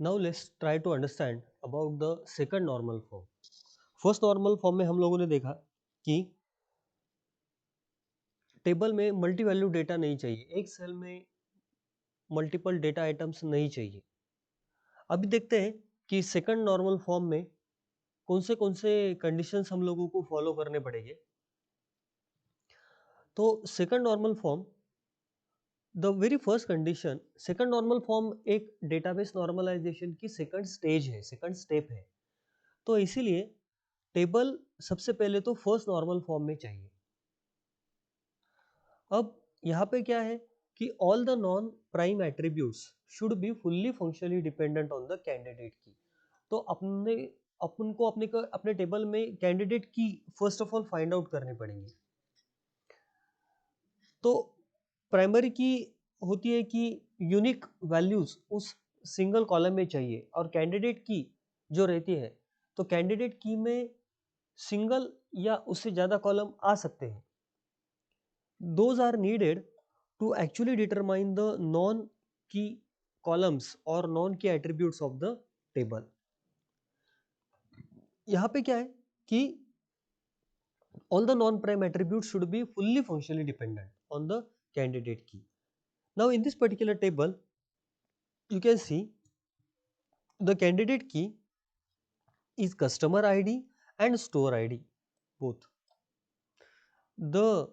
Now let's try to understand about the second normal form. First normal form में हम लोगों ने देखा कि टेबल में मल्टी वैल्यू डेटा नहीं चाहिए, एक सेल में मल्टीपल डेटा आइटम्स नहीं चाहिए। अभी देखते हैं कि सेकंड नॉर्मल फॉर्म में कौन से कंडीशंस हम लोगों को फॉलो करने पड़ेंगे। तो second normal form, the very first condition, second normal form एक डेटाबेस नॉर्मलाइजेशन की सेकंड स्टेज है, सेकंड स्टेप है। तो इसीलिए टेबल सबसे पहले तो फर्स्ट नॉर्मल फॉर्म में चाहिए। अब यहाँ पे क्या है कि all the non prime attributes should be fully functionally dependent on the candidate key. तो अपन को अपने टेबल में कैंडिडेट की first of all find out करनी पड़ेंगी। तो प्राइमरी की होती है कि यूनिक वैल्यूज उस सिंगल कॉलम में चाहिए, और कैंडिडेट की जो रहती है, तो कैंडिडेट की में सिंगल या उससे ज्यादा कॉलम आ सकते हैं। Those are needed to actually determine the non-key columns or non-key attributes of the table. यहाँ पे क्या है कि all the non-prime attributes should be fully functionally dependent on the candidate key. Now in this particular table, you can see the candidate key is customer ID and store ID both. The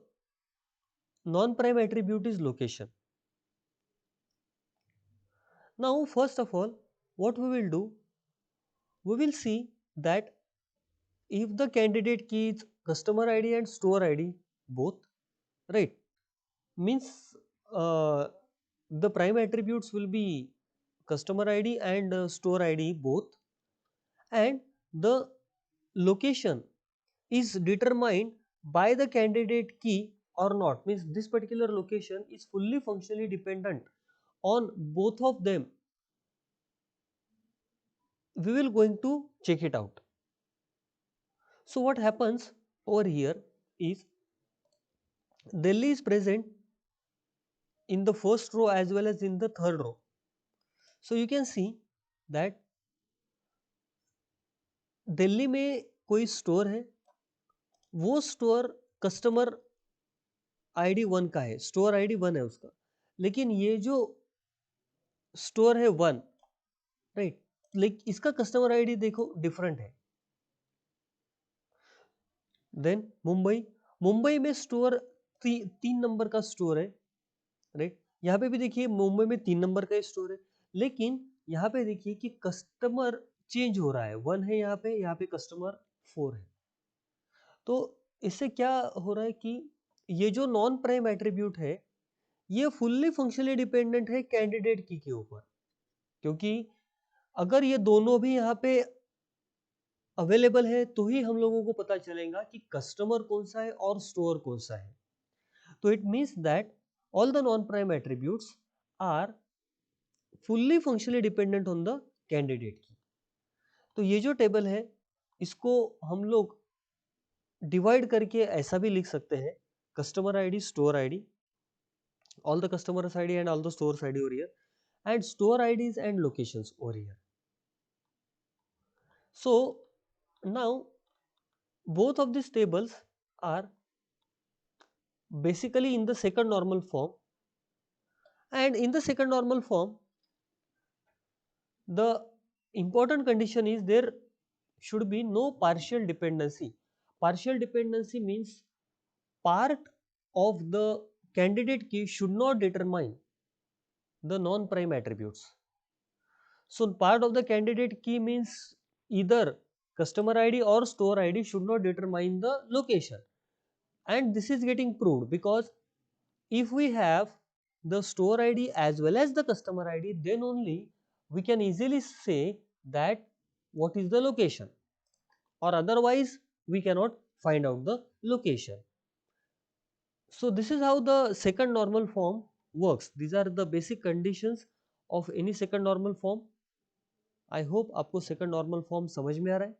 non-prime attribute is location. Now first of all, what we will do, we will see that if the candidate key is customer ID and store ID both, right, means the prime attributes will be customer ID and store ID both, and the location is determined by the candidate key or not, means this particular location is fully functionally dependent on both of them. We will going to check it out. So what happens over here is Delhi is present in the first row as well as in the third row. So you can see that Delhi में कोई store है, वो store customer ID 1 का है, store ID 1 है उसका, लेकिन ये जो स्टोर है 1, राइट, लेकिन इसका कस्टमर आईडी देखो डिफरेंट है। देन मुंबई में स्टोर 3 नंबर का स्टोर है, राइट, यहाँ पे भी देखिए मुंबई में 3 नंबर का स्टोर है, लेकिन यहाँ पे देखिए कि कस्टमर चेंज हो रहा है, 1 है यहाँ पे कस्टमर 4 है। तो इससे क्या हो रहा है कि ये जो नॉन प्राइम एट्रीब्यूट है, ये फुल्ली फंक्शनली डिपेंडेंट है कैंडिडेट की के ऊपर, क्योंकि अगर ये दोनों भी यहाँ पे अवेलेबल है तो ही हम लोगों को पता चलेगा कि कस्टमर कौन सा है और स्टोर कौन सा है। तो it means that all the non prime attributes are fully functionally dependent on the candidate key. तो ये जो टेबल है, इसको हम लोग डिवाइड करके ऐसा भी लिख सकते हैं, customer ID, store ID, all the customers ID and all the stores ID over here, and store IDs and locations over here. So now both of these tables are basically in the second normal form, and in the second normal form the important condition is there should be no partial dependency. Partial dependency means part of the candidate key should not determine the non-prime attributes. So part of the candidate key means either customer ID or store ID should not determine the location, and this is getting proved because if we have the store ID as well as the customer ID, then only we can easily say that what is the location, or otherwise we cannot find out the location. So this is how the second normal form works. These are the basic conditions of any second normal form. I hope आपको second normal form समझ में आ रहा है।